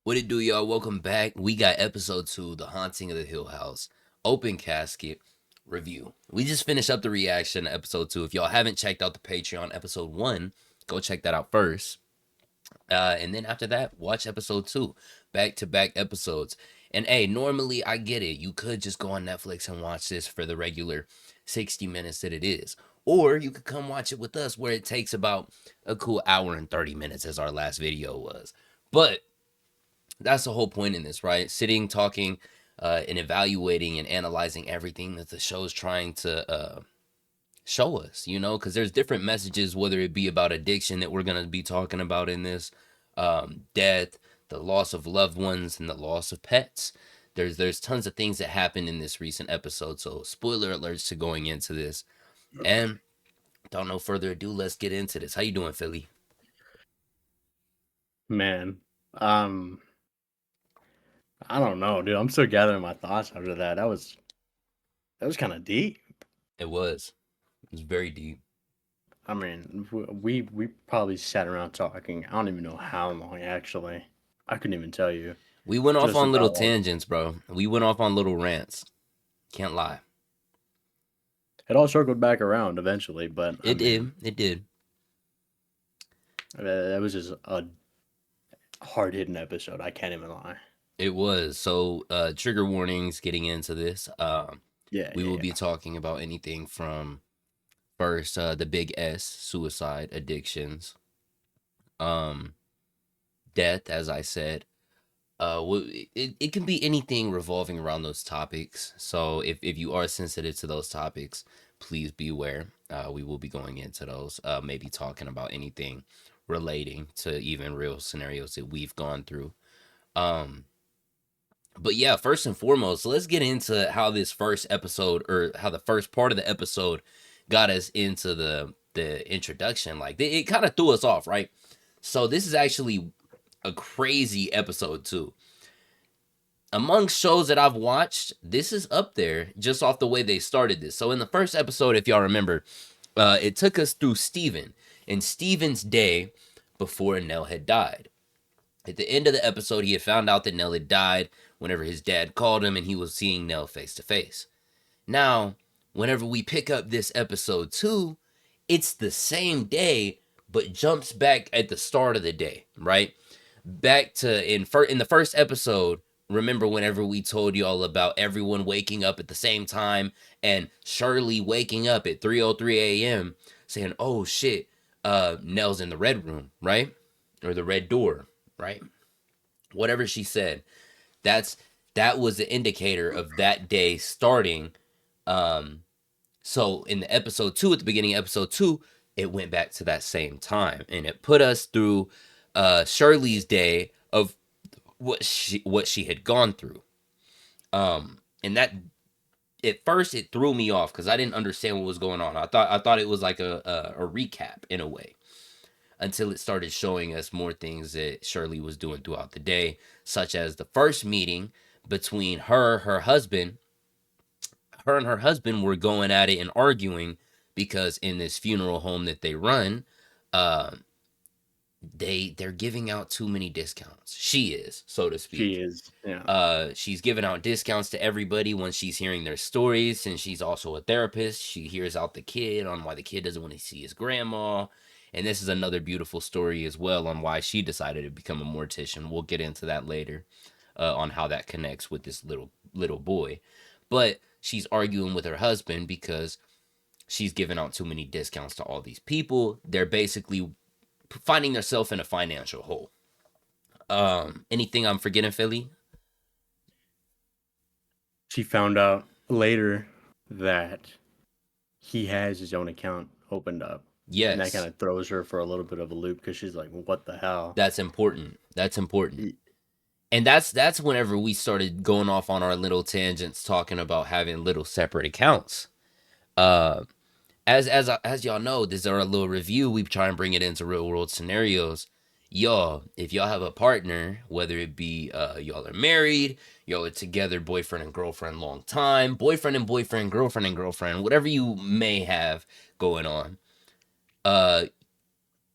What it do, y'all? Welcome back. We got episode 2, The Haunting of the Hill House, Open Casket review. We just finished up the reaction to episode 2. If y'all haven't checked out the Patreon episode 1, go check that out first. And then after that, watch episode 2, back to back episodes. And hey, normally I get it. You could just go on Netflix and watch this for the regular 60 minutes that it is. Or you could come watch it with us where it takes about a cool hour and 30 minutes as our last video was. But that's the whole point in this, right? Sitting, talking, and evaluating and analyzing everything that the show's trying to show us, because there's different messages, whether it be about addiction that we're going to be talking about in this, death, the loss of loved ones, and the loss of pets. There's tons of things that happened in this recent episode, so spoiler alerts to going into this. And without no further ado, let's get into this. How you doing, Philly? Man, um, I don't know, dude. I'm still gathering my thoughts after that. That was kind of deep. It was very deep. I mean, we probably sat around talking. I don't even know how long actually. I couldn't even tell you. We went off Just on little about like tangents, bro. We went off on little rants. Can't lie. it all circled back around eventually, but I It mean, did. It did. that was just a hard hitting episode. I can't even lie. It was. So, trigger warnings getting into this. Yeah, We yeah, will be yeah. talking about anything from first, the big S, suicide, addictions, um, death, as I said. It can be anything revolving around those topics. So if you are sensitive to those topics, please be aware. We will be going into those, maybe talking about anything relating to even real scenarios that we've gone through. Um, but yeah, first and foremost, let's get into how this first episode, or how the first part of the episode got us into the introduction. Like it kind of threw us off, right? So this is actually a crazy episode too. Among shows that I've watched, this is up there just off the way they started this. So in the first episode, if y'all remember, it took us through Steven and Steven's day before Nell had died. At the end of the episode, he had found out that Nell had died whenever his dad called him and he was seeing Nell face to face. Now, whenever we pick up this episode 2, it's the same day, but jumps back at the start of the day, right? Back to in the first episode, remember whenever we told y'all about everyone waking up at the same time and Shirley waking up at 3:03 a.m. saying, "Oh shit, Nell's in the red room," right? Or the red door, right? Whatever she said, that's that was the indicator of that day starting. um so in the episode 2, at the beginning of episode 2, it went back to that same time and it put us through Shirley's day of what she had gone through. And that, at first it threw me off because I didn't understand what was going on. I thought it was like a recap in a way, until it started showing us more things that Shirley was doing throughout the day, such as the first meeting between her husband. Her and her husband were going at it and arguing because in this funeral home that they run, uh, they're giving out too many discounts. She is, so to She speak. is. Yeah. She's giving out discounts to everybody when she's hearing their stories, and she's also a therapist. She hears out the kid on why the kid doesn't want to see his grandma. And this is another beautiful story as well on why she decided to become a mortician. We'll get into that later, on how that connects with this little boy. But she's arguing with her husband because she's giving out too many discounts to all these people. They're basically finding themselves in a financial hole. Anything I'm forgetting, Philly? She found out later that he has his own account opened up. And that kind Yes, of throws her for a little bit of a loop because she's like, "What the hell?" that's important. That's important. Y- And that's whenever we started going off on our little tangents talking about having little separate accounts. Uh as y'all know, this is our little review. We try and bring it into real world scenarios. Y'all, if y'all have a partner, whether it be y'all are married, y'all are together, boyfriend and girlfriend, long time, boyfriend and boyfriend, girlfriend and girlfriend, whatever you may have going on, uh,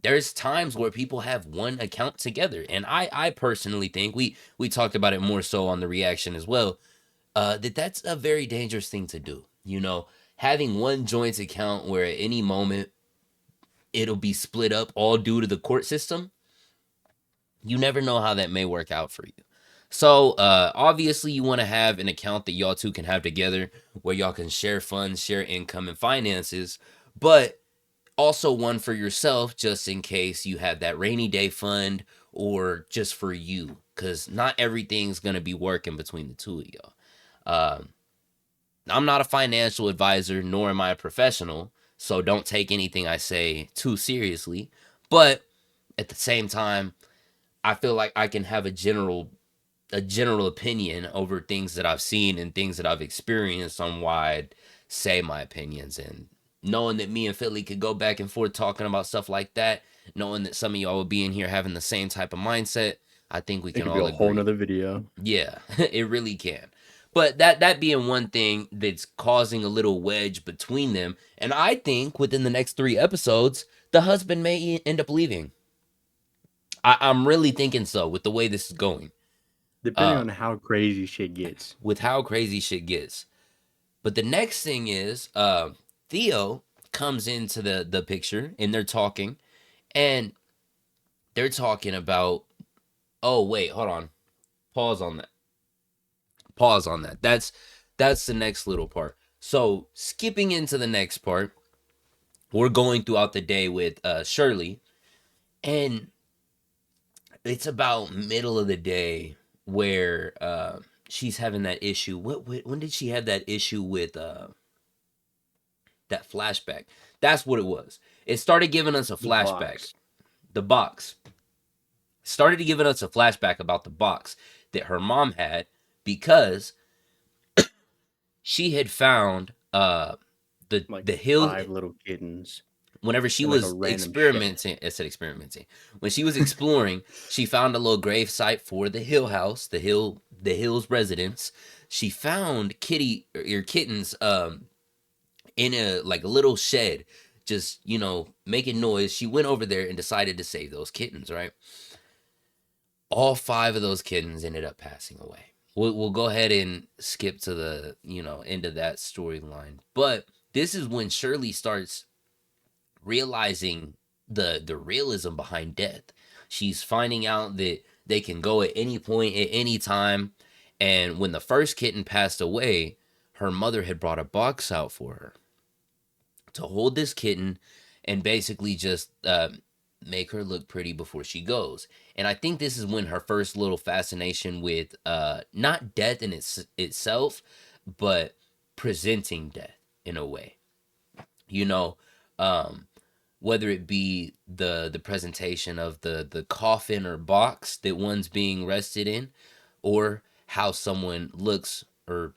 there's times where people have one account together, and I personally think we talked about it more so on the reaction as well, that that's a very dangerous thing to do. You know, having one joint account where at any moment it'll be split up all due to the court system. You never know how that may work out for you. So obviously you want to have an account that y'all two can have together where y'all can share funds, share income and finances, but also one for yourself just in case you have that rainy day fund or just for you, because not everything's going to be working between the two of y'all. I'm not a financial advisor, nor am I a professional, so don't take anything I say too seriously. But at the same time, I feel like I can have a general opinion over things that I've seen and things that I've experienced on why I'd say my opinions. And knowing that me and Philly could go back and forth talking about stuff like that, knowing that some of y'all will be in here having the same type of mindset, I think we It can could be all a whole agree. nother video. Yeah, it really can. But that being one thing that's causing a little wedge between them, and I think within the next 3 episodes, the husband may end up leaving. I'm really thinking so with the way this is going. Depending Uh, on how crazy shit gets. with how crazy shit gets. But the next thing is, Theo comes into the picture and and they're talking about. Oh wait, hold on. Pause on that. Pause on that. That's the next little part. So skipping into the next part, we're going throughout the day with Shirley, and it's about middle of the day where she's having that issue. When did she have that issue with that flashback? That's what it was. It started giving us a The flashback. box. The box started giving us a flashback about the box that her mom had because she had found Like the hill. 5 little kittens Whenever she in like a was random shed. experimenting, I said experimenting. When she was exploring, she found a little grave site for the Hill House, the Hills residence. She found kittens in a like a little shed, just making noise. She went over there and decided to save those kittens. Right, all 5 of those kittens ended up passing away. We'll go ahead and skip to the end of that storyline, but this is when Shirley starts realizing the realism behind death. She's finding out that they can go at any point at any time. And when the first kitten passed away, her mother had brought a box out for her to hold this kitten and basically just make her look pretty before she goes. And I think this is when her first little fascination with not death in itself, but presenting death in a way. You know, um, whether it be the presentation of the coffin or box that one's being rested in, or how someone looks, or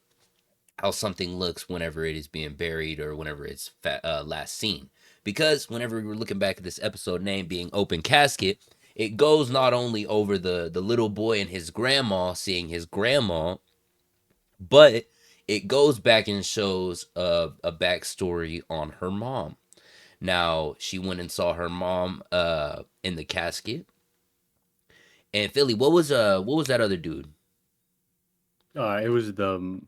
how something looks whenever it is being buried or whenever it's last seen. Because whenever we're looking back at this episode name being open casket, it goes not only over the little boy and his grandma seeing his grandma, but it goes back and shows a backstory on her mom. Now she went and saw her mom in the casket. And Philly, what was that other dude? It was the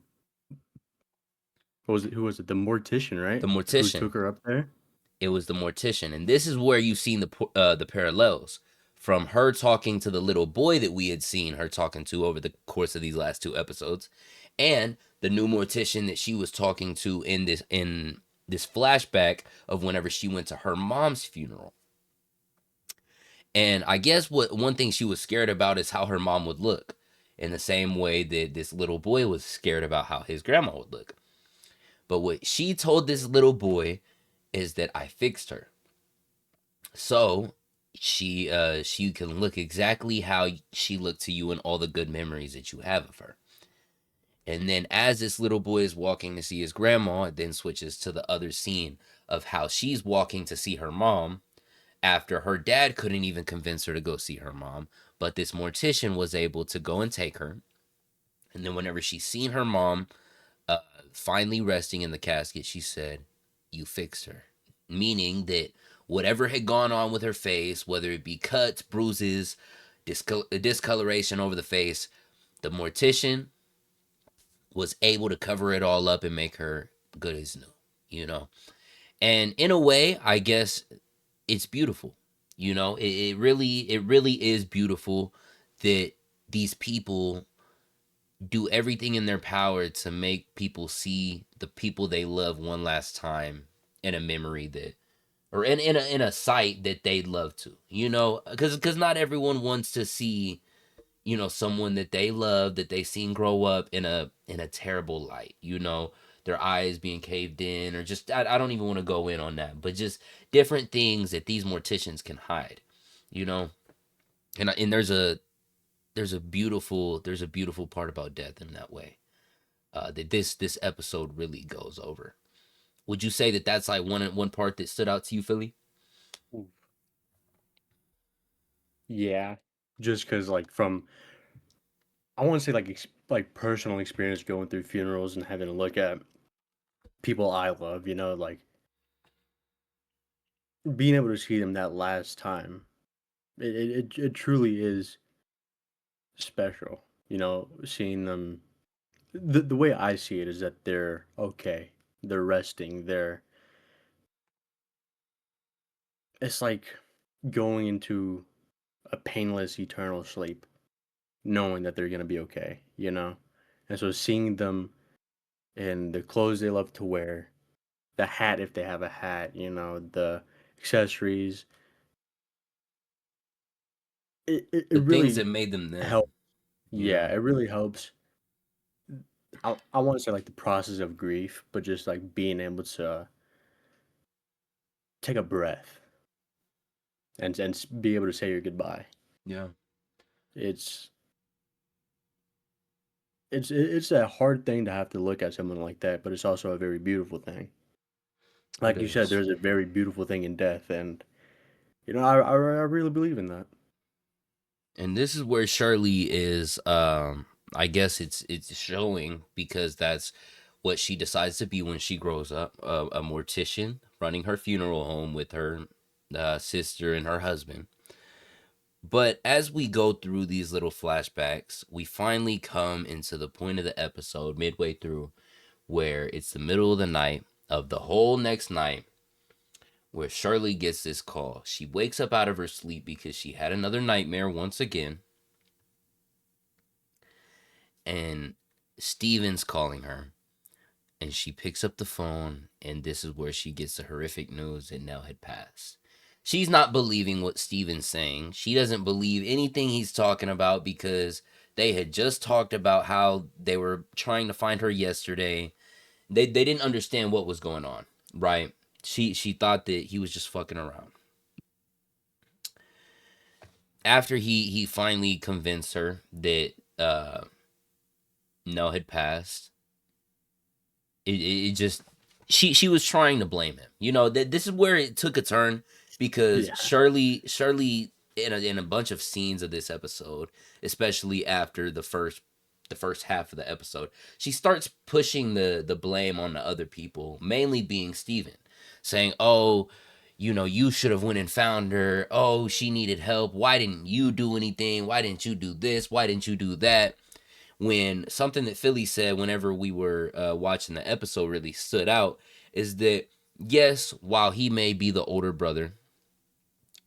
what was it? Who was it? The mortician, The right? Who mortician. took her up there? It was the mortician, and this is where you've seen the parallels from her talking to the little boy that we had seen her talking to over the course of these last 2 episodes, and the new mortician that she was talking to in this flashback of whenever she went to her mom's funeral. And I guess what one thing she was scared about is how her mom would look, in the same way that this little boy was scared about how his grandma would look. But what she told this little boy is that I fixed her. So she can look exactly how she looked to you and all the good memories that you have of her. And then as this little boy is walking to see his grandma, it then switches to the other scene of how she's walking to see her mom after her dad couldn't even convince her to go see her mom, but this mortician was able to go and take her. And then whenever she seen her mom finally resting in the casket, she said, "You fixed her," meaning that whatever had gone on with her face, whether it be cuts, bruises, discoloration over the face, the mortician was able to cover it all up and make her good as new, you know? And in a way, I guess it's beautiful. It really is beautiful that these people do everything in their power to make people see the people they love one last time in a memory that, or in a sight that they'd love to, because not everyone wants to see, someone that they love, that they seen grow up in a terrible light, their eyes being caved in, or just I don't even want to go in on that, but just different things that these morticians can hide, you know and there's a beautiful part about death in that way, that this episode really goes over. Would you say that that's like one part that stood out to you, Philly? Ooh, yeah, just because like from I want to say like like personal experience going through funerals and having to look at people I love, like being able to see them that last time, it truly is special. Seeing them. The way I see it is that they're okay, they're resting, they're. It's like going into a painless eternal sleep, knowing that they're gonna be okay. And so seeing them in the clothes they love to wear, the hat if they have a hat, the accessories, it The things really that made them helps. them, you Yeah, know it really helps. I want to say like the process of grief, but just like being able to take a breath and be able to say your goodbye. yeah, It's it's a hard thing to have to look at someone like that, but it's also a very beautiful thing. it Like you said, is. there's a very beautiful thing in death, and I really believe in that. And this is where Shirley is, I guess it's showing, because that's what she decides to be when she grows up, a mortician running her funeral home with her sister and her husband. But as we go through these little flashbacks, we finally come into the point of the episode midway through, where it's the middle of the night of the whole next night, where Shirley gets this call. She wakes up out of her sleep because she had another nightmare once again, and Steven's calling her. And she picks up the phone, and this is where she gets the horrific news that Nell had passed. She's not believing what Steven's saying. She doesn't believe anything he's talking about, because they had just talked about how they were trying to find her yesterday. They didn't understand what was going on, right? She thought that he was just fucking around. After he finally convinced her that Nell had passed, it just, she was trying to blame him. That this is where it took a turn, because Yeah, Shirley in a bunch of scenes of this episode, especially after the first half of the episode, she starts pushing the blame on the other people, mainly being Steven, saying, "Oh, you should have went and found her. Oh, she needed help. Why didn't you do anything? Why didn't you do this? Why didn't you do that?" When something that Philly said whenever we were watching the episode really stood out, is that, yes, while he may be the older brother,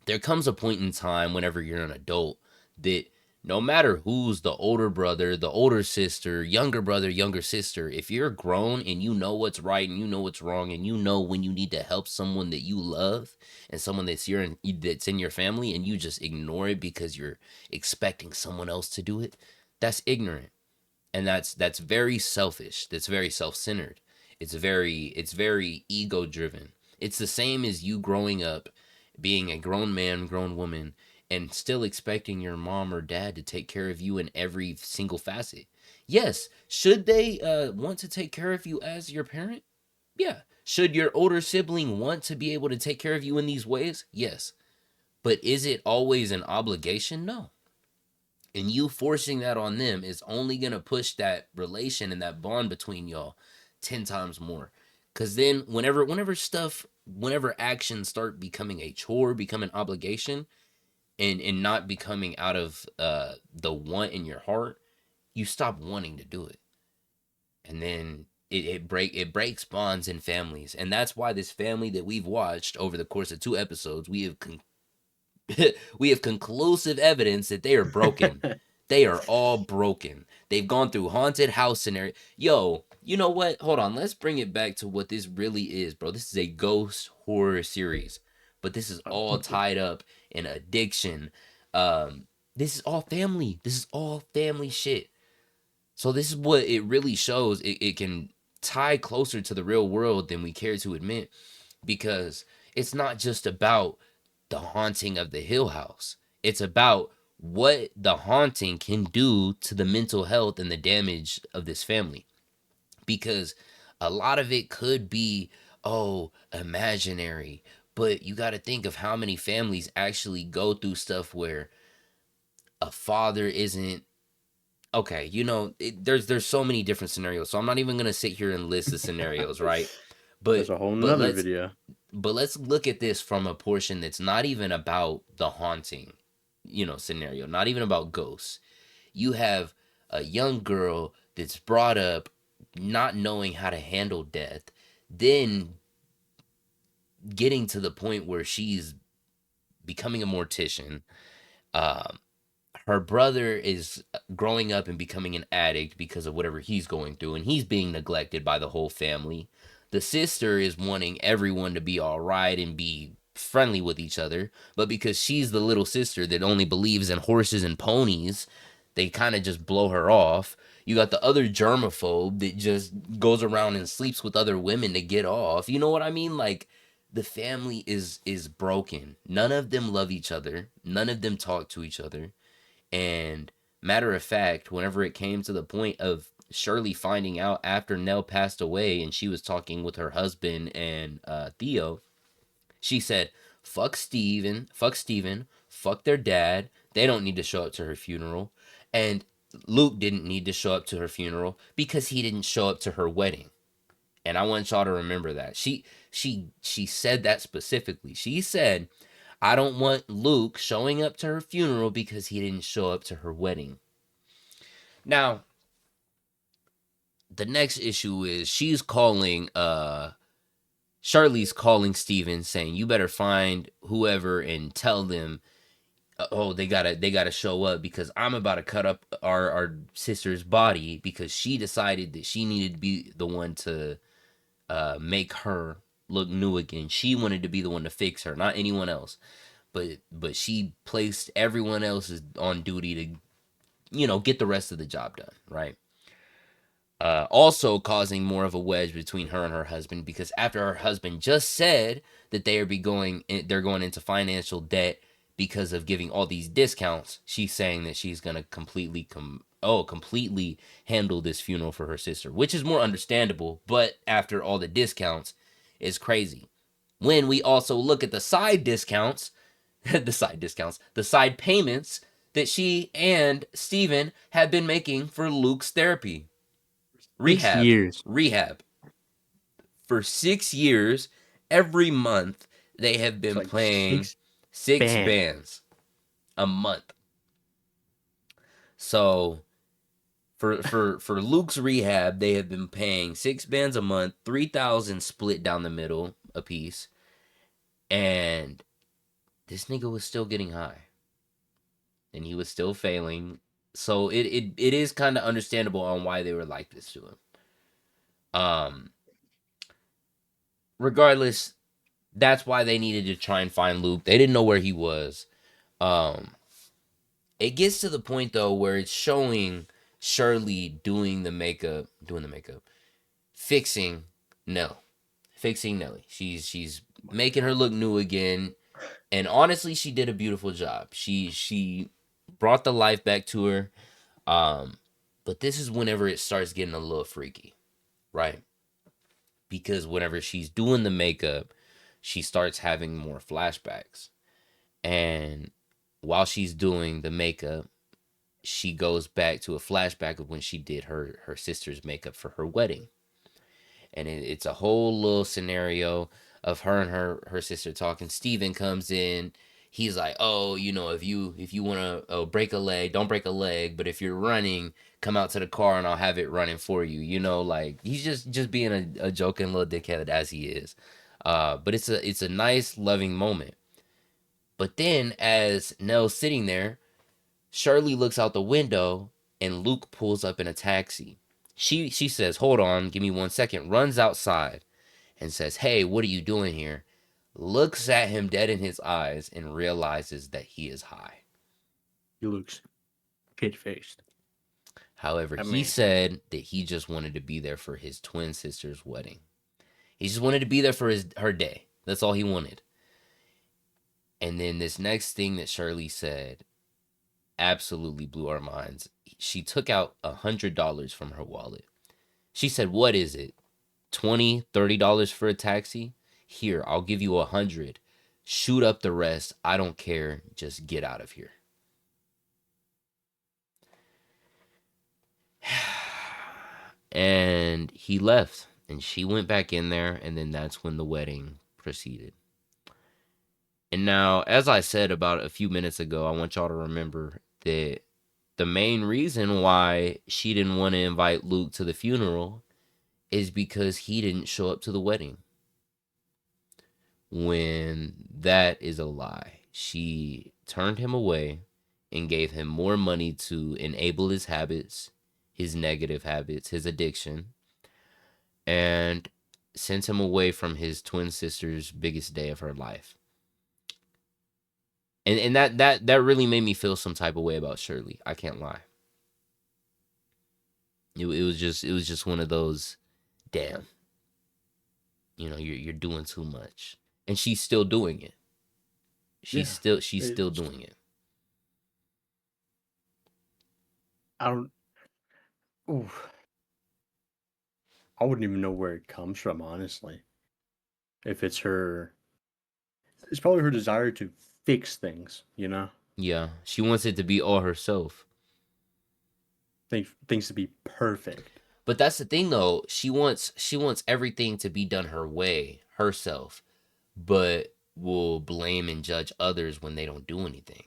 there comes a point in time whenever you're an adult that no matter who's the older brother, the older sister, younger brother, younger sister, if you're grown and you know what's right and you know what's wrong, and you know when you need to help someone that you love and someone that's in your family, and you just ignore it because you're expecting someone else to do it, that's ignorant. And that's very selfish, that's very self-centered, it's very ego driven. It's the same as you growing up, being a grown man, grown woman, and still expecting your mom or dad to take care of you in every single facet. Yes, should they want to take care of you as your parent? Yeah. Should your older sibling want to be able to take care of you in these ways? Yes. But is it always an obligation? No. And you forcing that on them is only going to push that relation and that bond between y'all 10 times more. Cause then whenever actions start becoming a chore, become an obligation, and not becoming out of the want in your heart, you stop wanting to do it. And then it breaks bonds in families. And that's why this family that we've watched over the course of 2 episodes, we have conclusive evidence that they are broken. They are all broken. They've gone through haunted house scenario. Yo, you know what? Hold on. Let's bring it back to what this really is, bro. This is a ghost horror series, but this is all tied up in addiction. This is all family. This is all family shit. So this is what it really shows. It can tie closer to the real world than we care to admit, because it's not just about the haunting of the Hill House. It's about what the haunting can do to the mental health and the damage of this family. Because a lot of it could be, oh, imaginary. But you got to think of how many families actually go through stuff where a father isn't okay. There's so many different scenarios. So I'm not even gonna sit here and list the scenarios, right? That's But a whole but nother let's video. but let's look at this from a portion that's not even about the haunting, scenario, not even about ghosts. You have a young girl that's brought up not knowing how to handle death, then getting to the point where she's becoming a mortician. Um, Her brother is growing up and becoming an addict because of whatever he's going through, and he's being neglected by the whole family. The sister is wanting everyone to be all right and be friendly with each other, but because she's the little sister that only believes in horses and ponies, they kind of just blow her off. You got the other germaphobe that just goes around and sleeps with other women to get off. You know what I mean? Like, the family is broken. None of them love each other. None of them talk to each other. And matter of fact, whenever it came to the point of Shirley finding out after Nell passed away and she was talking with her husband and Theo, she said, Steven, fuck their dad. They don't need to show up to her funeral. And Luke didn't need to show up to her funeral because he didn't show up to her wedding. And I want y'all to remember that. She said that specifically. She said, I don't want Luke showing up to her funeral because he didn't show up to her wedding. Now, the next issue is Charlie's calling Steven saying, you better find whoever and tell them, oh, they gotta show up because I'm about to cut up our sister's body because she decided that she needed to be the one to make her look new again. She wanted to be the one to fix her, not anyone else. But she placed everyone else on duty to, get the rest of the job done, right? Also causing more of a wedge between her and her husband because after her husband just said that they're going into financial debt because of giving all these discounts, she's saying that she's gonna completely handle this funeral for her sister, which is more understandable. But after all the discounts, is crazy. When we also look at the side discounts, the side payments that she and Steven have been making for Luke's therapy. 6 years. Rehab. For 6 years, every month, they have It's been like playing six six bands. bands a month. So for Luke's rehab, they have been paying 6 bands a month, 3,000 split down the middle a piece, and this nigga was still getting high, and he was still failing. So it is kind of understandable on why they were like this to him. Regardless, that's why they needed to try and find Luke. They didn't know where he was. Um, it gets to the point though where it's showing Shirley doing the makeup, fixing Nell, fixing Nelly. She's making her look new again, and honestly, she did a beautiful job. She brought the life back to her. Um, but this is whenever it starts getting a little freaky, right? Because whenever she's doing the makeup, she starts having more flashbacks. And while she's doing the makeup, she goes back to a flashback of when she did her sister's makeup for her wedding. and it's a whole little scenario of her and her sister talking. Steven comes in. He's like, oh, if you want to break a leg, don't break a leg, but if you're running, come out to the car and I'll have it running for you. Like he's just being a joking little dickhead as he is. But it's a nice loving moment. But then as Nell's sitting there, Shirley looks out the window and Luke pulls up in a taxi. She says, hold on, give me 1 second, runs outside and says, hey, what are you doing here? Looks at him dead in his eyes and realizes that he is high. He looks shit-faced. However, he said that he just wanted to be there for his twin sister's wedding. He just wanted to be there for her day. That's all he wanted. And then this next thing that Shirley said absolutely blew our minds. She took out $100 from her wallet. She said, what is it? $20, $30 for a taxi? Here, I'll give you 100. Shoot up the rest. I don't care. Just get out of here. And he left, and she went back in there, and then that's when the wedding proceeded. And now, as I said about a few minutes ago, I want y'all to remember that the main reason why she didn't want to invite Luke to the funeral is because he didn't show up to the wedding. When that is a lie. She turned him away and gave him more money to enable his habits, his negative habits, his addiction, and sent him away from his twin sister's biggest day of her life. And that really made me feel some type of way about Shirley. I can't lie. It was just one of those, damn. You're doing too much, and she's still doing it. She's still doing it. I wouldn't even know where it comes from, honestly. If it's probably her desire to fix things, Yeah, she wants it to be all herself. Things to be perfect. But that's the thing, though. She wants everything to be done her way, herself, but will blame and judge others when they don't do anything.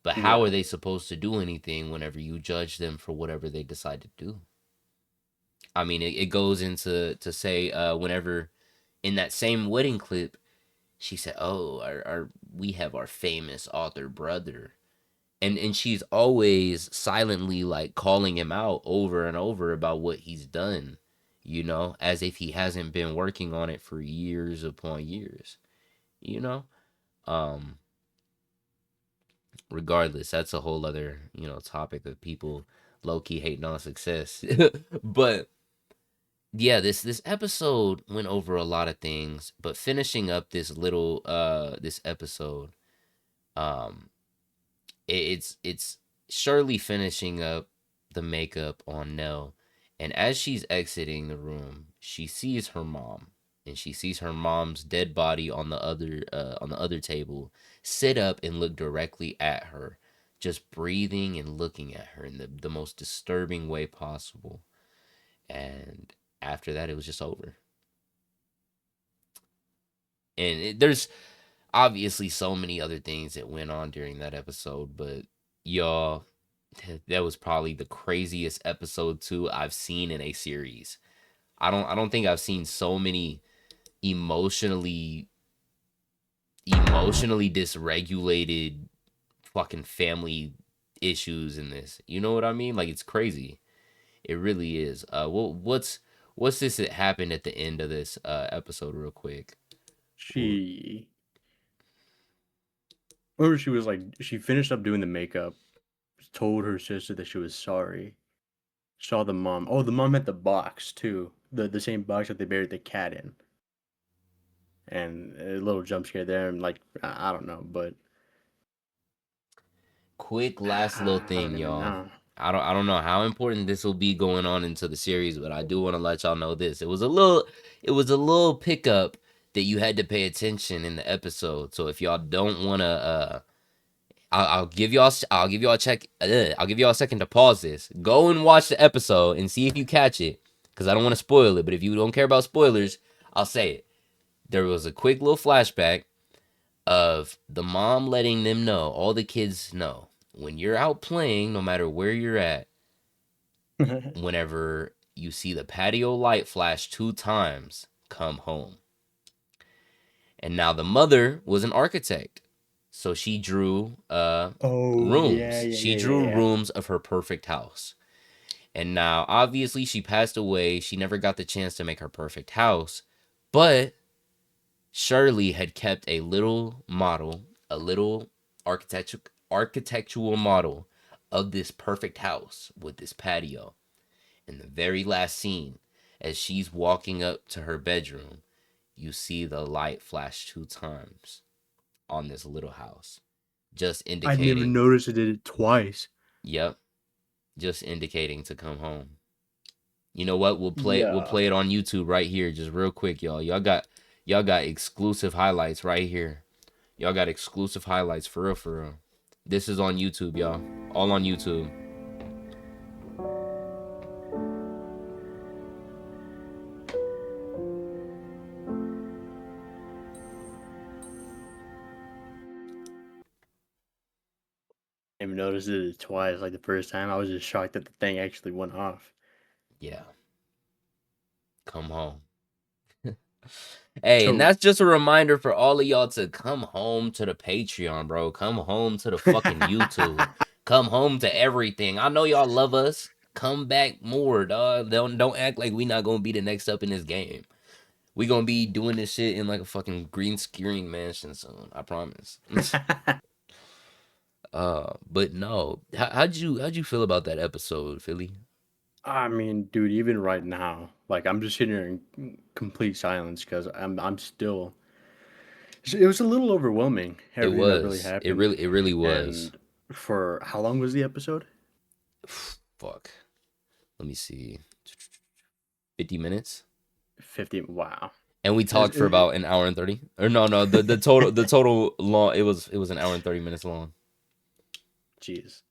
But how are they supposed to do anything whenever you judge them for whatever they decide to do? I mean, it goes into to say whenever in that same wedding clip, she said, "Oh, we have our famous author brother," and she's always silently like calling him out over and over about what he's done, as if he hasn't been working on it for years upon years, regardless, that's a whole other topic of people low-key hating on success. But yeah, this episode went over a lot of things, but finishing up this episode, it's Shirley finishing up the makeup on Nell, and as she's exiting the room, she sees her mom, and she sees her mom's dead body on the other table, sit up and look directly at her, just breathing and looking at her in the most disturbing way possible. And after that, it was just over. And there's obviously so many other things that went on during that episode, but y'all, that was probably the craziest episode 2 I've seen in a series. I don't think I've seen so many emotionally dysregulated fucking family issues in this. You know what I mean? Like, it's crazy. It really is. What's this that happened at the end of this episode, real quick? She was like, she finished up doing the makeup, told her sister that she was sorry, saw the mom. Oh, the mom had the box too, the same box that they buried the cat in. And a little jump scare there, and like, I don't know, but quick last little thing, y'all. I don't know how important this will be going on into the series, but I do want to let y'all know this. It was a little pickup that you had to pay attention in the episode. So if y'all don't want to I'll give y'all a second to pause this. Go and watch the episode and see if you catch it, because I don't want to spoil it. But if you don't care about spoilers, I'll say it. There was a quick little flashback of the mom letting them know, all the kids know, when you're out playing, no matter where you're at, whenever you see the patio light flash 2 times, come home. And now the mother was an architect. So she drew Oh yeah, rooms. yeah, She yeah, yeah, drew yeah. rooms of her perfect house. And now obviously she passed away. She never got the chance to make her perfect house. But Shirley had kept a little model, a little architectural model of this perfect house with this patio. In the very last scene, as she's walking up to her bedroom, you see the light flash 2 times on this little house, just I never indicating, noticed it did it twice. yep, just indicating to come home. You know what? We'll Yeah. play it on YouTube right here, just real quick, y'all. Y'all got exclusive highlights right here. Y'all got exclusive highlights for real, for real. This is on YouTube, y'all. All on YouTube. I never noticed it twice. Like the first time, I was just shocked that the thing actually went off. Yeah, come home. Hey, and So that's just a reminder for all of y'all to come home to the Patreon, bro. Come home to the fucking YouTube. Come home to everything. I know y'all love us. Come back more, dog. Don't act like we not gonna be the next up in this game. We gonna be doing this shit in like a fucking green screen mansion soon. I promise. But no. How'd you feel about that episode, Philly? I mean, dude, even right now, like I'm just sitting here in complete silence because I'm still. It was a little overwhelming It everything that really was. happened, It really was. and for how long was the episode? Fuck. Let me see. 50 minutes. 50. Wow. And we It's, talked for it, about an hour and 30. Or no, the total long, it was an hour and 30 minutes long. Jeez,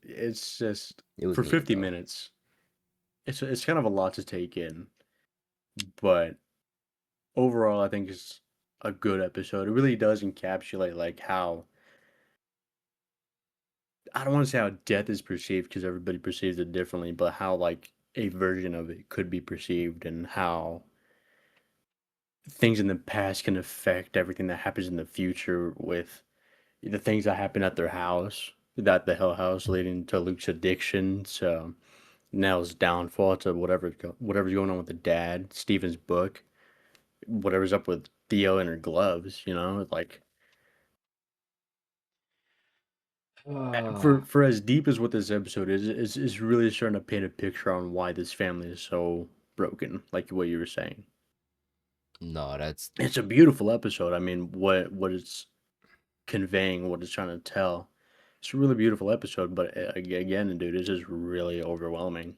it's just It was for neat 50 though. minutes. It's kind of a lot to take in, but overall, I think it's a good episode. It really does encapsulate like how I don't want to say how death is perceived because everybody perceives it differently, but how like a version of it could be perceived and how things in the past can affect everything that happens in the future with the things that happen at their house, that the Hell House leading to Luke's addiction, to Nell's downfall, to whatever's going on with the dad, Steven's book, whatever's up with Theo and her gloves, like Ah, for as deep as what this episode is really starting to paint a picture on why this family is so broken, like what you were saying. no, that's It's a beautiful episode. I mean, what it's conveying, what it's trying to tell. It's a really beautiful episode, but again, dude, it's just really overwhelming.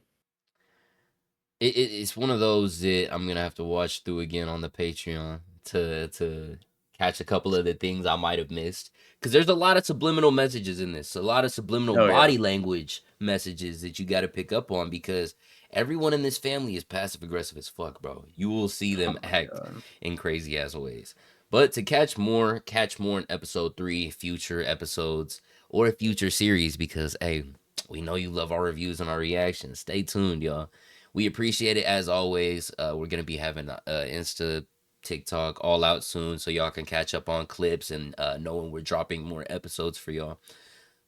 it's one of those that I'm gonna have to watch through again on the Patreon to catch a couple of the things I might have missed. Because there's a lot of subliminal messages in this, a lot of subliminal Oh yeah. body language messages that you got to pick up on because everyone in this family is passive aggressive as fuck, bro. You will see Oh them my act god. in crazy ass ways. But to catch more in episode 3, future episodes, or a future series, because hey, we know you love our reviews and our reactions. Stay tuned, y'all. We appreciate it as always. We're gonna be having Insta, TikTok all out soon, so y'all can catch up on clips and know when we're dropping more episodes for y'all.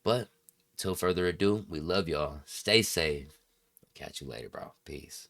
But till further ado, we love y'all. Stay safe. Catch you later, bro. Peace.